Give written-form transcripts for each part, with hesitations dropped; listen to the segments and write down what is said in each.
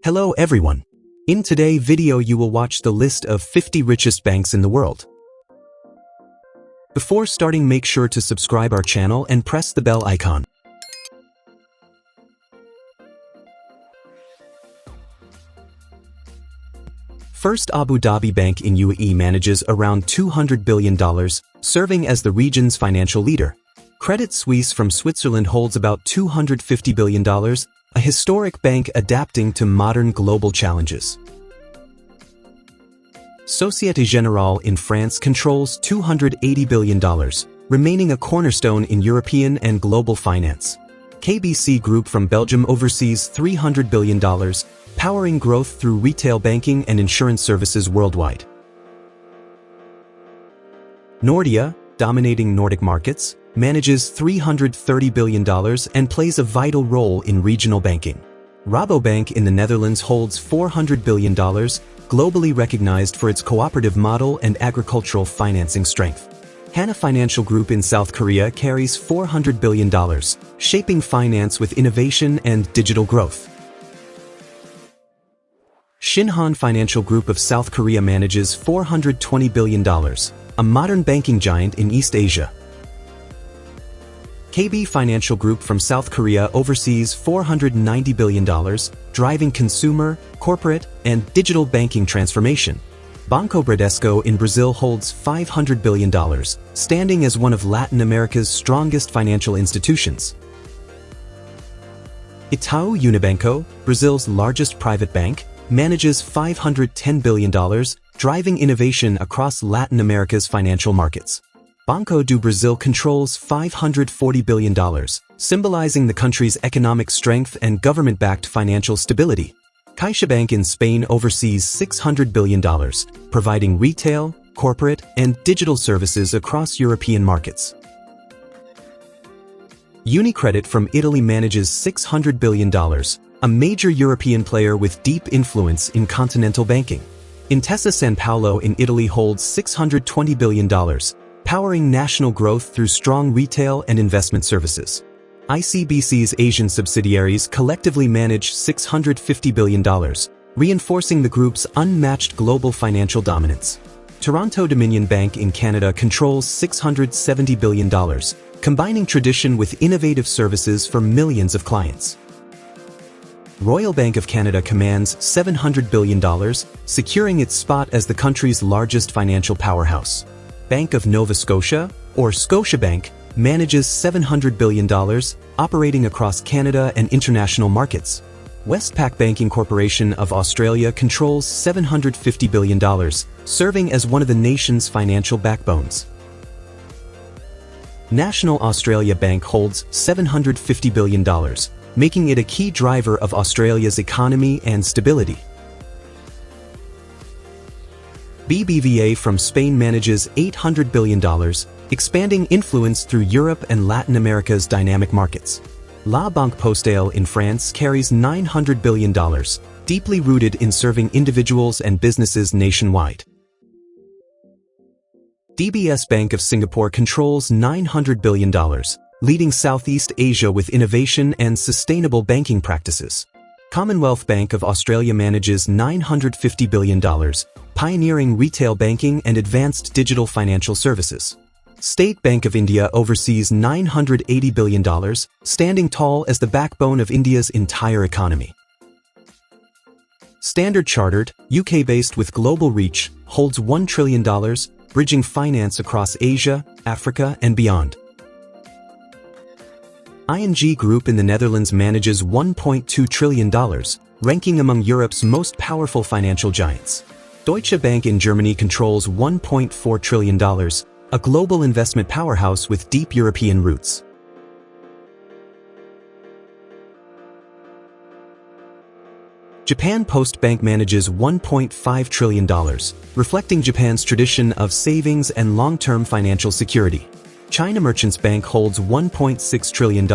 Hello everyone. In today's video you will watch the list of 50 richest banks in the world. Before starting, make sure to subscribe our channel and press the bell icon. First, Abu Dhabi Bank in UAE manages around $200 billion, serving as the region's financial leader. Credit Suisse from Switzerland holds about $250 billion, a historic bank adapting to modern global challenges. Société Générale in France controls $280 billion, remaining a cornerstone in European and global finance. KBC Group from Belgium oversees $300 billion, powering growth through retail banking and insurance services worldwide. Nordea, dominating Nordic markets, manages $330 billion and plays a vital role in regional banking. Rabobank in the Netherlands holds $400 billion, globally recognized for its cooperative model and agricultural financing strength. Hana Financial Group in South Korea carries $400 billion, shaping finance with innovation and digital growth. Shinhan Financial Group of South Korea manages $420 billion, a modern banking giant in East Asia. KB Financial Group from South Korea oversees $490 billion, driving consumer, corporate, and digital banking transformation. Banco Bradesco in Brazil holds $500 billion, standing as one of Latin America's strongest financial institutions. Itaú Unibanco, Brazil's largest private bank, manages $510 billion, driving innovation across Latin America's financial markets. Banco do Brasil controls $540 billion, symbolizing the country's economic strength and government-backed financial stability. CaixaBank in Spain oversees $600 billion, providing retail, corporate, and digital services across European markets. UniCredit from Italy manages $600 billion, a major European player with deep influence in continental banking. Intesa Sanpaolo in Italy holds $620 billion, powering national growth through strong retail and investment services. ICBC's Asian subsidiaries collectively manage $650 billion, reinforcing the group's unmatched global financial dominance. Toronto-Dominion Bank in Canada controls $670 billion, combining tradition with innovative services for millions of clients. Royal Bank of Canada commands $700 billion, securing its spot as the country's largest financial powerhouse. Bank of Nova Scotia, or Scotiabank, manages $700 billion, operating across Canada and international markets. Westpac Banking Corporation of Australia controls $750 billion, serving as one of the nation's financial backbones. National Australia Bank holds $750 billion, making it a key driver of Australia's economy and stability. BBVA from Spain manages $800 billion, expanding influence through Europe and Latin America's dynamic markets. La Banque Postale in France carries $900 billion, deeply rooted in serving individuals and businesses nationwide. DBS Bank of Singapore controls $900 billion, leading Southeast Asia with innovation and sustainable banking practices. Commonwealth Bank of Australia manages $950 billion, pioneering retail banking and advanced digital financial services. State Bank of India oversees $980 billion, standing tall as the backbone of India's entire economy. Standard Chartered, UK-based with global reach, holds $1 trillion, bridging finance across Asia, Africa, and beyond. ING Group in the Netherlands manages $1.2 trillion, ranking among Europe's most powerful financial giants. Deutsche Bank in Germany controls $1.4 trillion, a global investment powerhouse with deep European roots. Japan Post Bank manages $1.5 trillion, reflecting Japan's tradition of savings and long-term financial security. China Merchants Bank holds $1.6 trillion,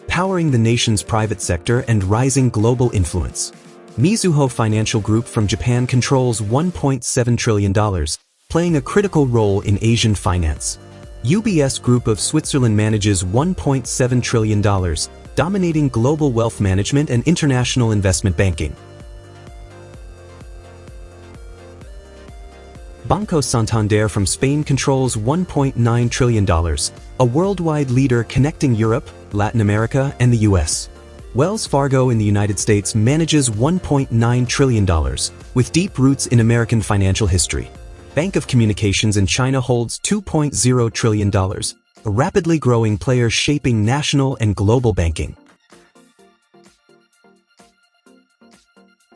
powering the nation's private sector and rising global influence. Mizuho Financial Group from Japan controls $1.7 trillion, playing a critical role in Asian finance. UBS Group of Switzerland manages $1.7 trillion, dominating global wealth management and international investment banking. Banco Santander from Spain controls $1.9 trillion, a worldwide leader connecting Europe, Latin America, and the US. Wells Fargo in the United States manages $1.9 trillion, with deep roots in American financial history. Bank of Communications in China holds $2.0 trillion, a rapidly growing player shaping national and global banking.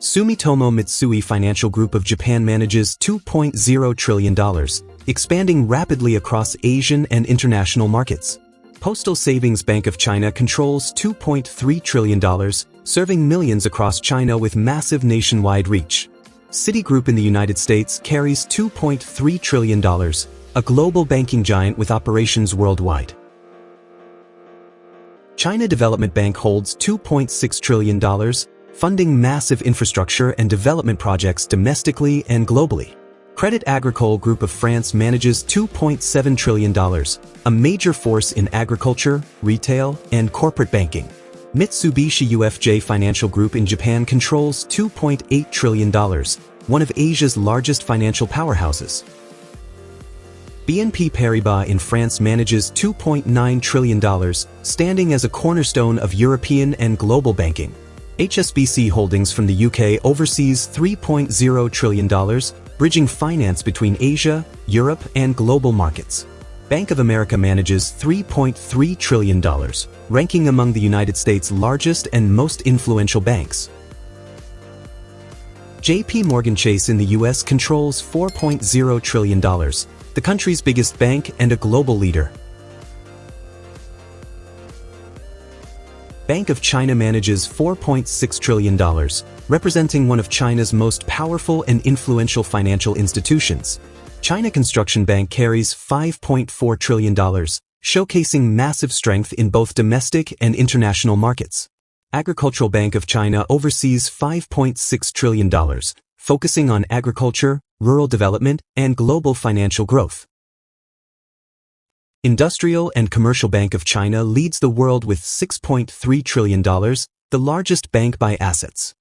Sumitomo Mitsui Financial Group of Japan manages $2.0 trillion, expanding rapidly across Asian and international markets. Postal Savings Bank of China controls $2.3 trillion, serving millions across China with massive nationwide reach. Citigroup in the United States carries $2.3 trillion, a global banking giant with operations worldwide. China Development Bank holds $2.6 trillion, funding massive infrastructure and development projects domestically and globally. Crédit Agricole Group of France manages $2.7 trillion, a major force in agriculture, retail, and corporate banking. Mitsubishi UFJ Financial Group in Japan controls $2.8 trillion, one of Asia's largest financial powerhouses. BNP Paribas in France manages $2.9 trillion, standing as a cornerstone of European and global banking. HSBC Holdings from the UK oversees $3.0 trillion, bridging finance between Asia, Europe, and global markets. Bank of America manages $3.3 trillion, ranking among the United States' largest and most influential banks. JP Morgan Chase in the US controls $4.0 trillion, the country's biggest bank and a global leader. Bank of China manages $4.6 trillion, representing one of China's most powerful and influential financial institutions. China Construction Bank carries $5.4 trillion, showcasing massive strength in both domestic and international markets. Agricultural Bank of China oversees $5.6 trillion, focusing on agriculture, rural development, and global financial growth. Industrial and Commercial Bank of China leads the world with $6.3 trillion, the largest bank by assets.